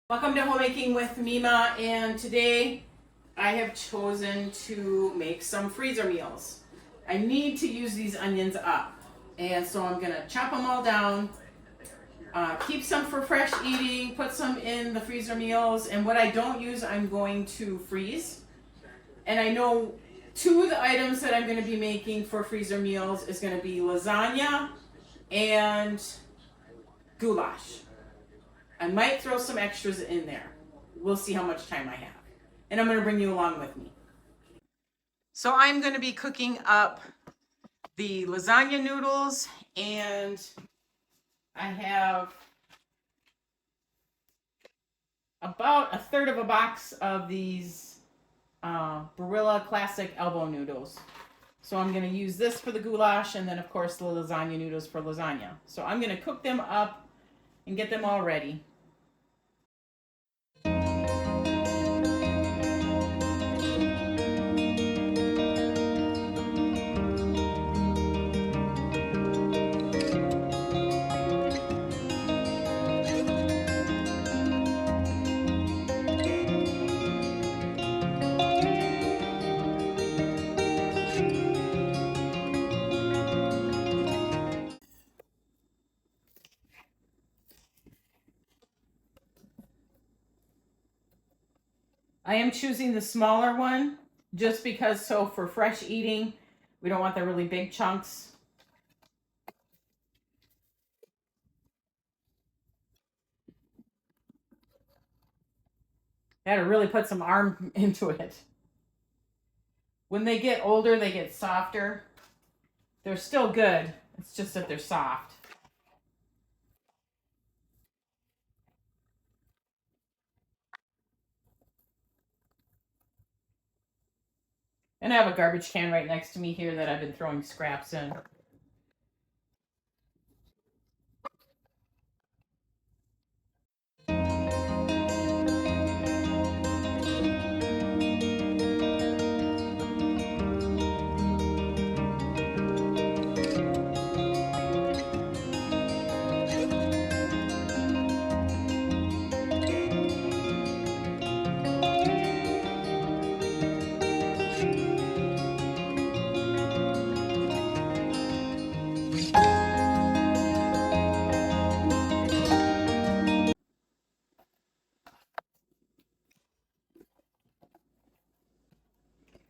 Welcome to Homemaking with Mima, and today I have chosen to make some freezer meals. I need to use these onions up, and so I'm gonna chop them all down, keep some for fresh eating, put some in the freezer meals, and what I don't use I'm going to freeze. And I know two of the items that I'm gonna be making for freezer meals is gonna be lasagna and goulash. I might throw some extras in there. We'll see how much time I have. And I'm going to bring you along with me. So I'm going to be cooking up the lasagna noodles, and I have about a third of a box of these Barilla Classic elbow noodles. So I'm going to use this for the goulash, and then of course the lasagna noodles for lasagna. So I'm going to cook them up and get them all ready. I am choosing the smaller one just because, so for fresh eating, we don't want the really big chunks. I had to really put some arm into it. When they get older, they get softer. They're still good. It's just that they're soft. And I have a garbage can right next to me here that I've been throwing scraps in.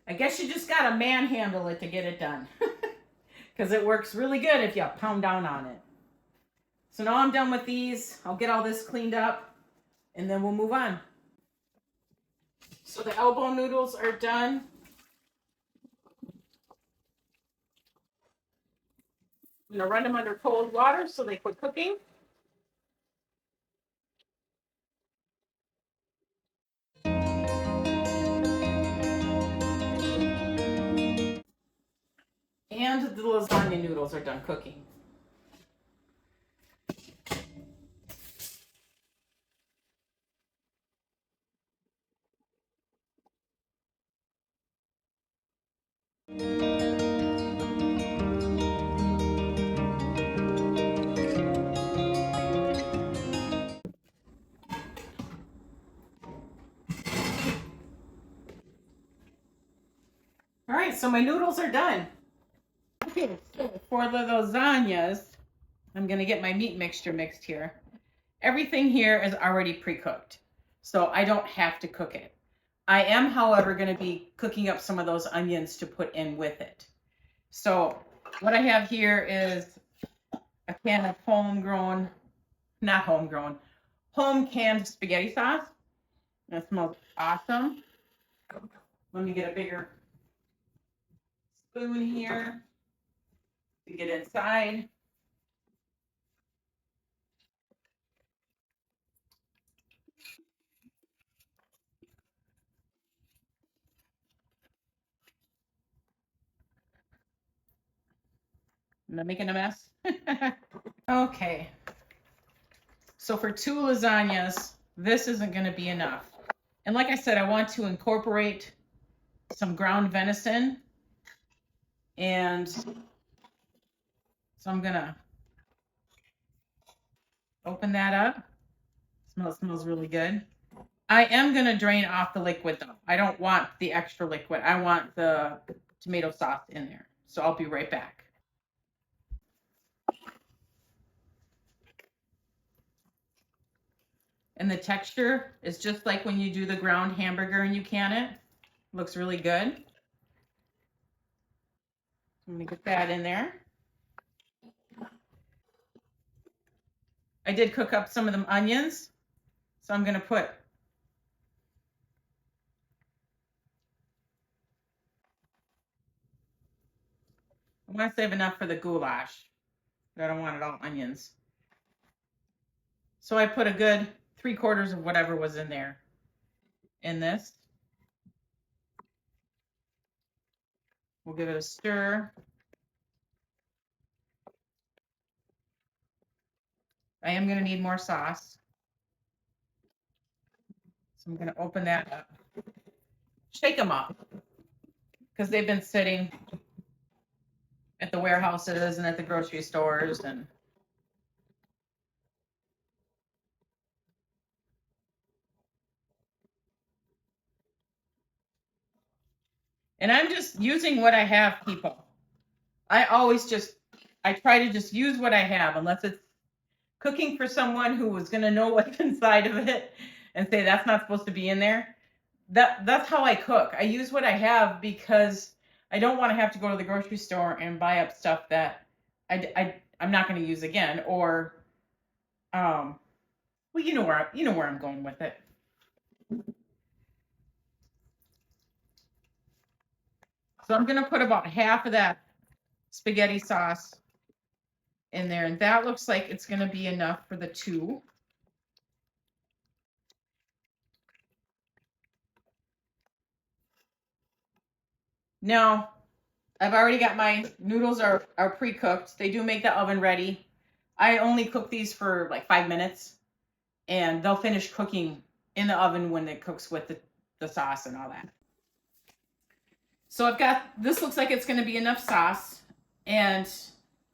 I guess you just gotta manhandle it to get it done. Because it works really good if you pound down on it. So now I'm done with these. I'll get all this cleaned up and then we'll move on. So the elbow noodles are done. I'm gonna run them under cold water so they quit cooking. And the lasagna noodles are done cooking. All right, so my noodles are done. Okay, so for the lasagnas, I'm gonna get my meat mixture mixed here. Everything here is already pre-cooked, so I don't have to cook it. I am, however, gonna be cooking up some of those onions to put in with it. So what I have here is a can of home canned spaghetti sauce. That smells awesome. Let me get a bigger spoon here to get inside. Am I making a mess? Okay. So for 2 lasagnas, this isn't going to be enough. And like I said, I want to incorporate some ground venison. And so I'm going to open that up. Smells really good. I am going to drain off the liquid though. I don't want the extra liquid. I want the tomato sauce in there. So I'll be right back. And the texture is just like when you do the ground hamburger and you can it. Looks really good. I'm going to get that in there. I did cook up some of them onions. So I'm going to put I want to save enough for the goulash. But I don't want it all onions. So I put a good 3/4 of whatever was in there in this. We'll give it a stir. I am going to need more sauce. So I'm going to open that up. Shake them up because they've been sitting at the warehouses and at the grocery stores and I'm just using what I have, people. I try to just use what I have unless it's cooking for someone who was going to know what's inside of it and say that's not supposed to be in there. That's how I cook. I use what I have because I don't want to have to go to the grocery store and buy up stuff that I'm not going to use again, or well, you know where I'm going with it. So I'm going to put about half of that spaghetti sauce in there, and that looks like it's going to be enough for the two. Now, I've already got my noodles are pre-cooked. They do make the oven ready. I only cook these for like 5 minutes, and they'll finish cooking in the oven when it cooks with the sauce and all that. So I've got, this looks like it's going to be enough sauce, and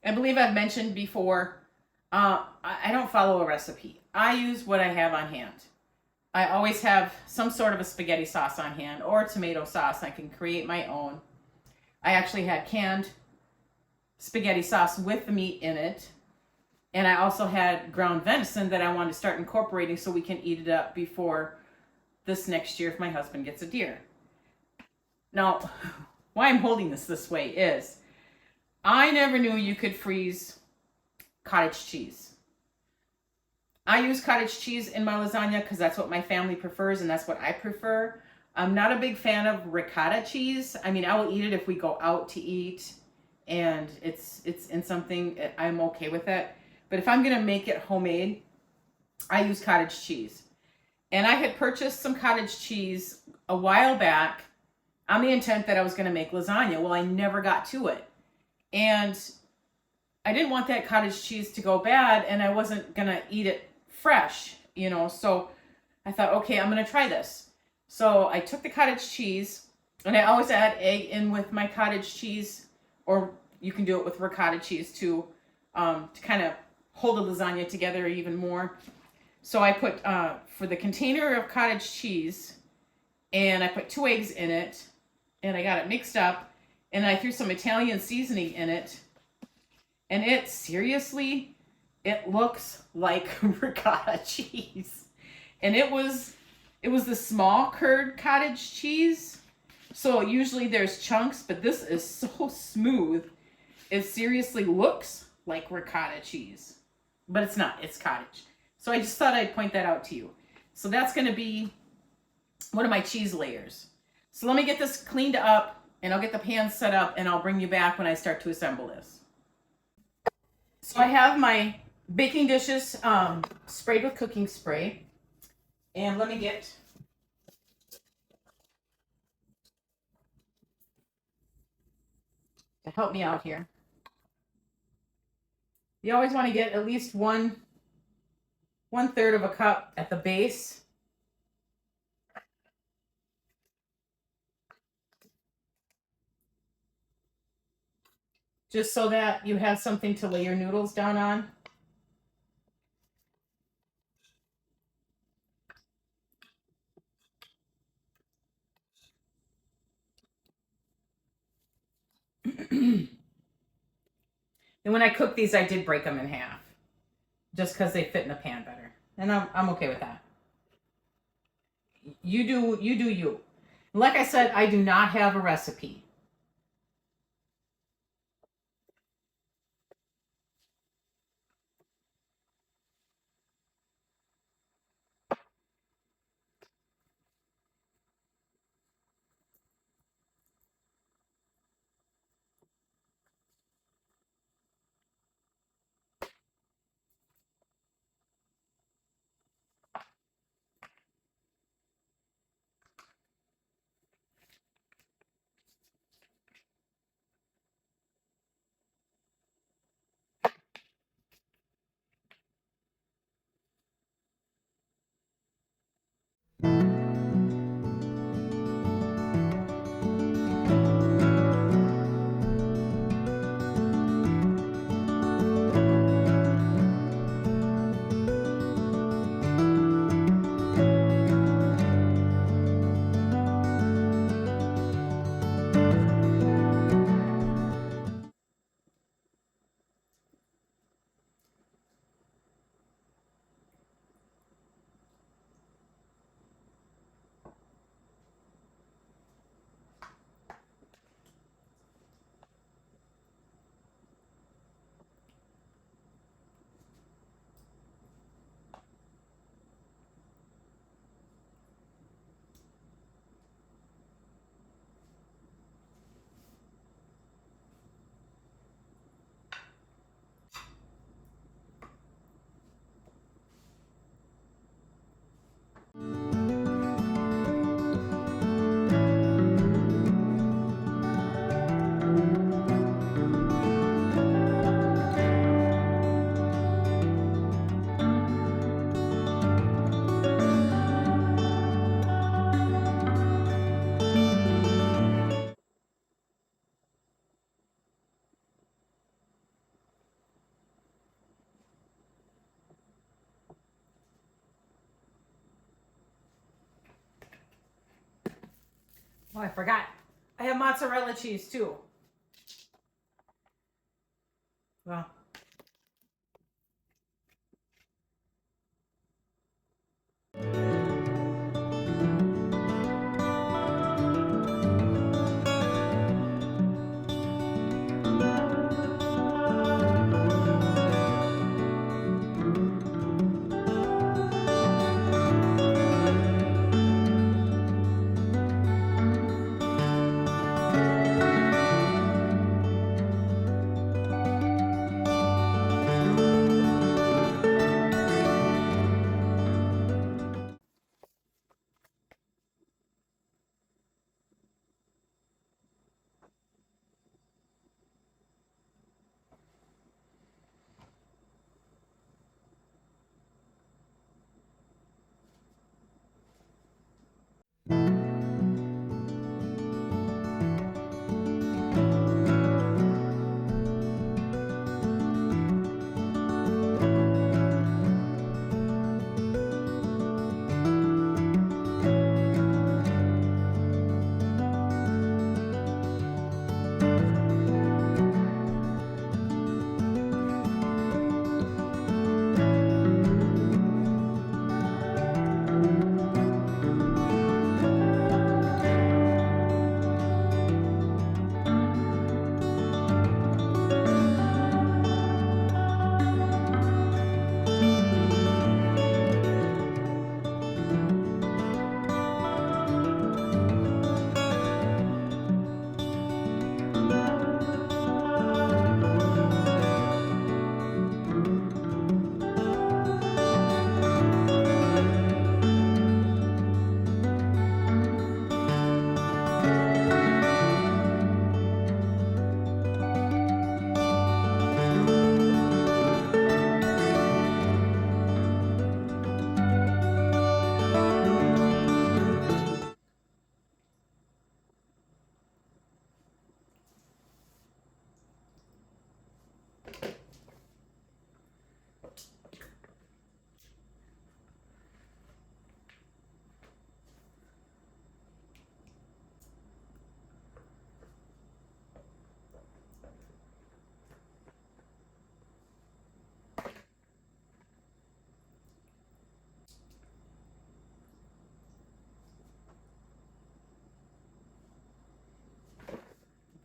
I believe I've mentioned before, I don't follow a recipe. I use what I have on hand. I always have some sort of a spaghetti sauce on hand or tomato sauce. I can create my own. I actually had canned spaghetti sauce with the meat in it. And I also had ground venison that I want to start incorporating so we can eat it up before this next year if my husband gets a deer. Now, why I'm holding this way is I never knew you could freeze cottage cheese. I use cottage cheese in my lasagna because that's what my family prefers and that's what I prefer. I'm not a big fan of ricotta cheese. I mean, I will eat it if we go out to eat and it's in something, I'm okay with it. But if I'm going to make it homemade, I use cottage cheese. And I had purchased some cottage cheese a while back on the intent that I was going to make lasagna. Well, I never got to it. And I didn't want that cottage cheese to go bad, and I wasn't going to eat it fresh, you know. So I thought, okay, I'm going to try this. So I took the cottage cheese, and I always add egg in with my cottage cheese, or you can do it with ricotta cheese too, to kind of hold the lasagna together even more. So I put, for the container of cottage cheese, and I put 2 eggs in it, and I got it mixed up, and I threw some Italian seasoning in it, and it seriously, it looks like ricotta cheese. And it was the small curd cottage cheese. So usually there's chunks, but this is so smooth. It seriously looks like ricotta cheese, but it's not, it's cottage. So I just thought I'd point that out to you. So that's going to be one of my cheese layers. So let me get this cleaned up and I'll get the pan set up and I'll bring you back when I start to assemble this. So I have my baking dishes sprayed with cooking spray. And let me get to help me out here. You always want to get at least 1/3 of a cup at the base. Just so that you have something to lay your noodles down on. And when I cook these, I did break them in half just because they fit in the pan better. And I'm okay with that. You do you. Like I said, I do not have a recipe. Oh, I forgot. I have mozzarella cheese too. Well,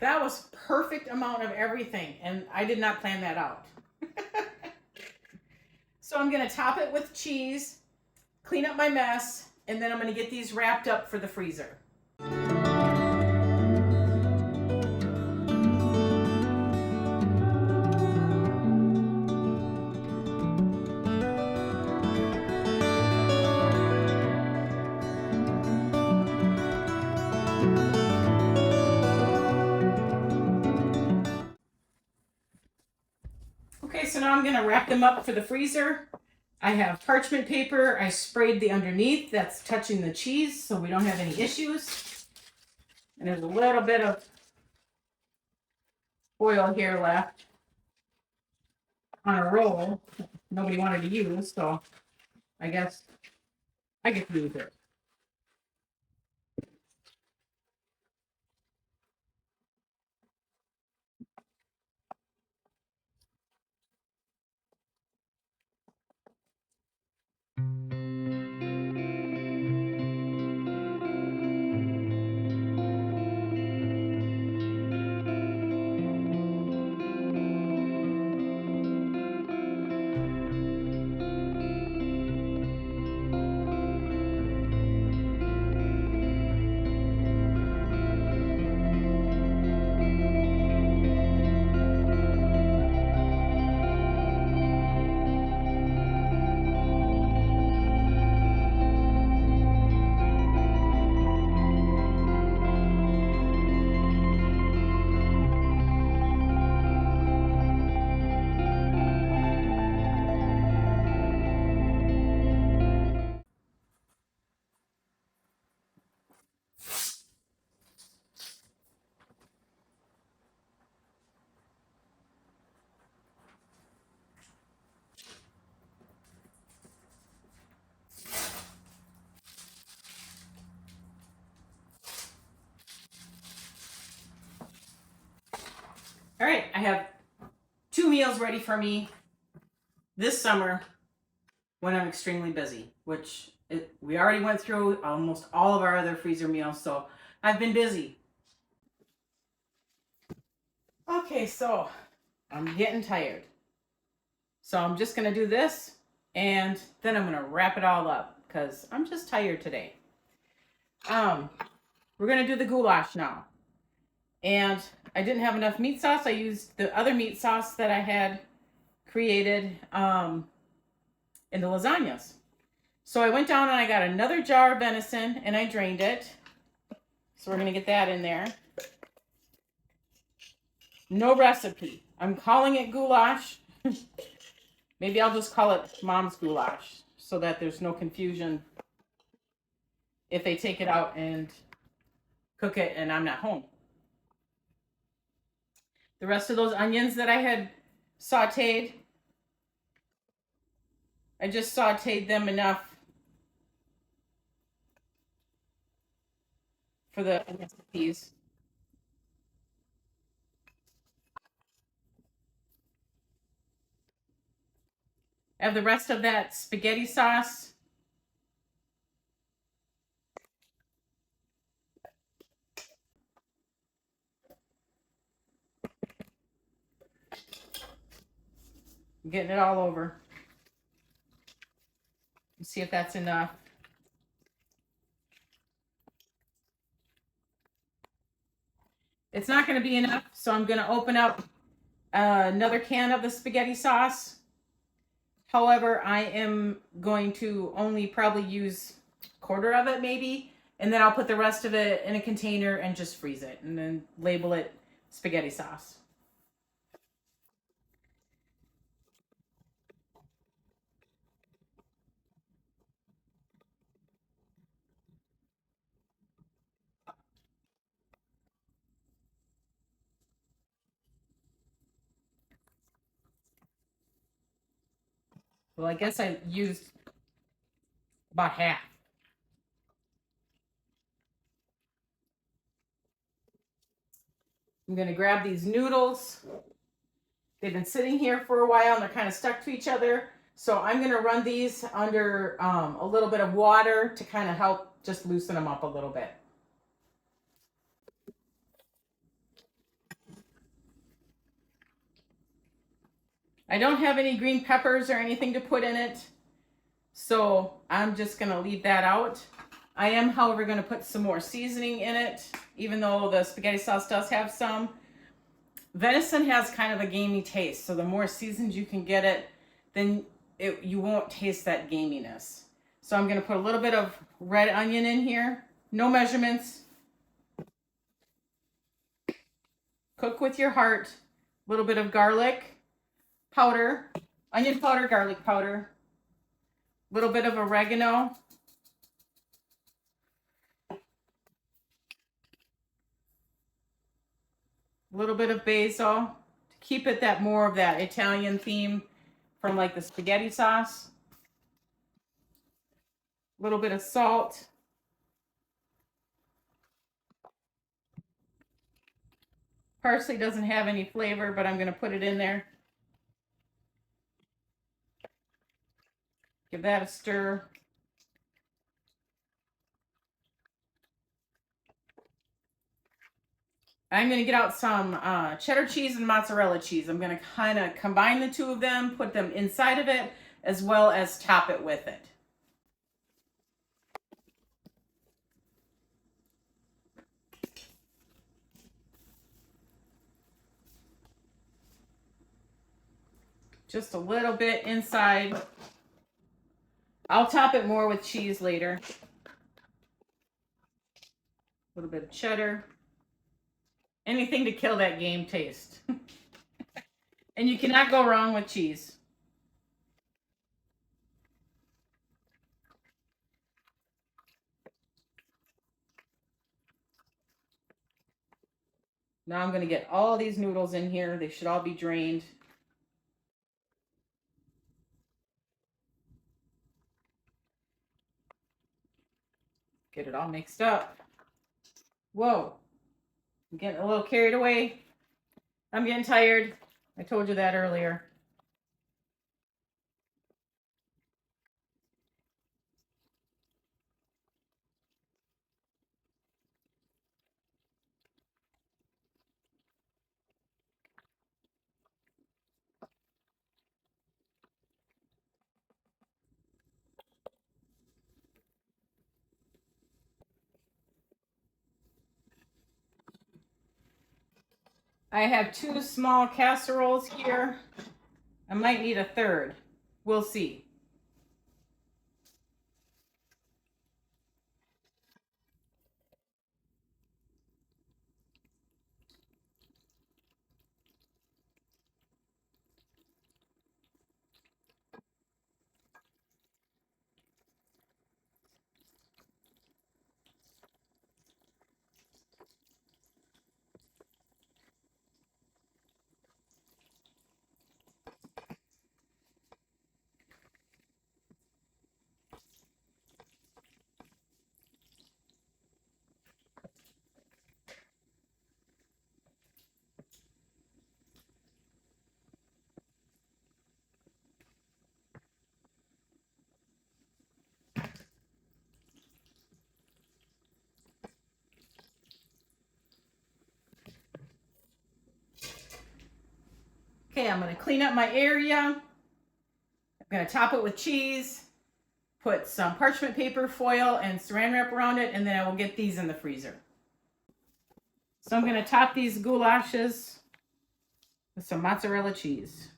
That was perfect amount of everything, and I did not plan that out. So I'm gonna top it with cheese, clean up my mess, and then I'm gonna get these wrapped up for the freezer. Okay, so now I'm gonna wrap them up for the freezer. I have parchment paper. I sprayed the underneath that's touching the cheese so we don't have any issues. And there's a little bit of oil here left on a roll. Nobody wanted to use, so I guess I get to use it. All right, I have 2 meals ready for me this summer when I'm extremely busy, which we already went through almost all of our other freezer meals, so I've been busy. Okay, so I'm getting tired. So I'm just gonna do this and then I'm gonna wrap it all up because I'm just tired today. We're gonna do the goulash now. And I didn't have enough meat sauce. I used the other meat sauce that I had created in the lasagnas. So I went down and I got another jar of venison and I drained it. So we're going to get that in there. No recipe. I'm calling it goulash. Maybe I'll just call it Mom's goulash so that there's no confusion if they take it out and cook it and I'm not home. The rest of those onions that I had sauteed, I just sauteed them enough for the peas. I have the rest of that spaghetti sauce. I'm getting it all over. Let's see if that's enough. It's not going to be enough, so I'm going to open up another can of the spaghetti sauce. However, I am going to only probably use a quarter of it maybe, and then I'll put the rest of it in a container and just freeze it and then label it spaghetti sauce. Well, I guess I used about half. I'm going to grab these noodles. They've been sitting here for a while and they're kind of stuck to each other. So I'm going to run these under a little bit of water to kind of help just loosen them up a little bit. I don't have any green peppers or anything to put in it, so I'm just gonna leave that out. I am, however, gonna put some more seasoning in it, even though the spaghetti sauce does have some. Venison has kind of a gamey taste, so the more seasoned you can get it, then you won't taste that gaminess. So I'm gonna put a little bit of red onion in here, no measurements. Cook with your heart. A little bit of garlic powder, onion powder, garlic powder, a little bit of oregano, a little bit of basil to keep it that more of that Italian theme from like the spaghetti sauce. A little bit of salt. Parsley doesn't have any flavor, but I'm going to put it in there. Give that a stir. I'm going to get out some cheddar cheese and mozzarella cheese. I'm going to kind of combine the two of them, put them inside of it, as well as top it with it. Just a little bit inside. I'll top it more with cheese later. A little bit of cheddar. Anything to kill that game taste. And you cannot go wrong with cheese. Now I'm going to get all these noodles in here. They should all be drained. Get it all mixed up. Whoa. I'm getting a little carried away. I'm getting tired. I told you that earlier. I have 2 small casseroles here. I might need a third. We'll see. Okay, I'm going to clean up my area. I'm going to top it with cheese, put some parchment paper, foil, and saran wrap around it, and then I will get these in the freezer. So I'm going to top these goulashes with some mozzarella cheese.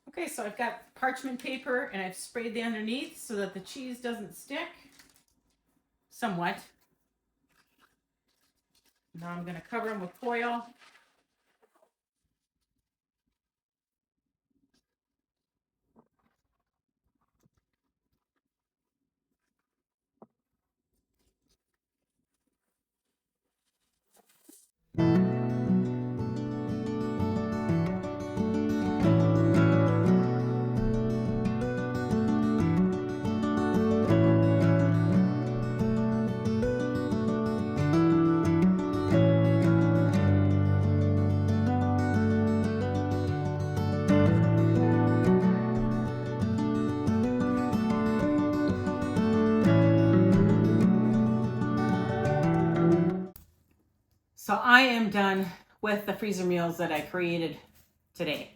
Okay, so I've got parchment paper and I've sprayed the underneath so that the cheese doesn't stick. Somewhat. Now I'm going to cover them with foil. So I am done with the freezer meals that I created today.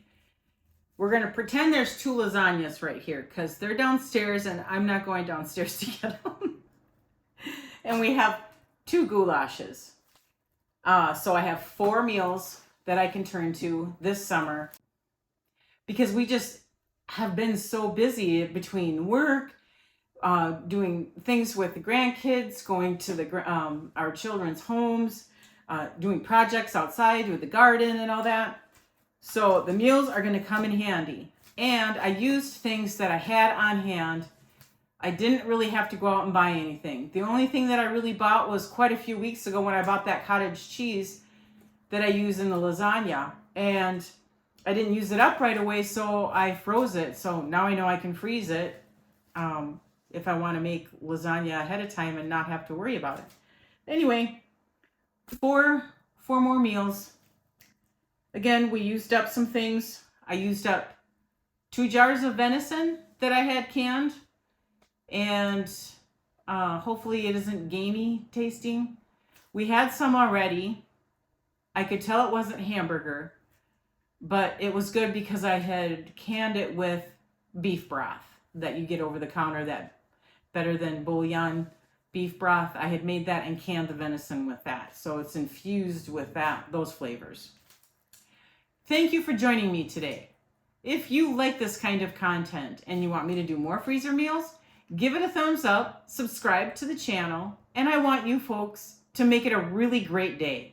We're going to pretend there's 2 lasagnas right here because they're downstairs and I'm not going downstairs to get them. And we have 2 goulashes. So I have 4 meals that I can turn to this summer because we just have been so busy between work, doing things with the grandkids, going to our children's homes, doing projects outside with the garden and all that. So the meals are going to come in handy. And I used things that I had on hand. I didn't really have to go out and buy anything. The only thing that I really bought was quite a few weeks ago when I bought that cottage cheese that I use in the lasagna. And I didn't use it up right away, so I froze it. So now I know I can freeze it if I want to make lasagna ahead of time and not have to worry about it. Anyway, four more meals. Again, we used up some things. I used up 2 jars of venison that I had canned, and hopefully it isn't gamey tasting. We had some already. I could tell it wasn't hamburger, but it was good because I had canned it with beef broth that you get over the counter, that better than bouillon beef broth. I had made that and canned the venison with that. So it's infused with those flavors. Thank you for joining me today. If you like this kind of content and you want me to do more freezer meals, give it a thumbs up, subscribe to the channel, and I want you folks to make it a really great day.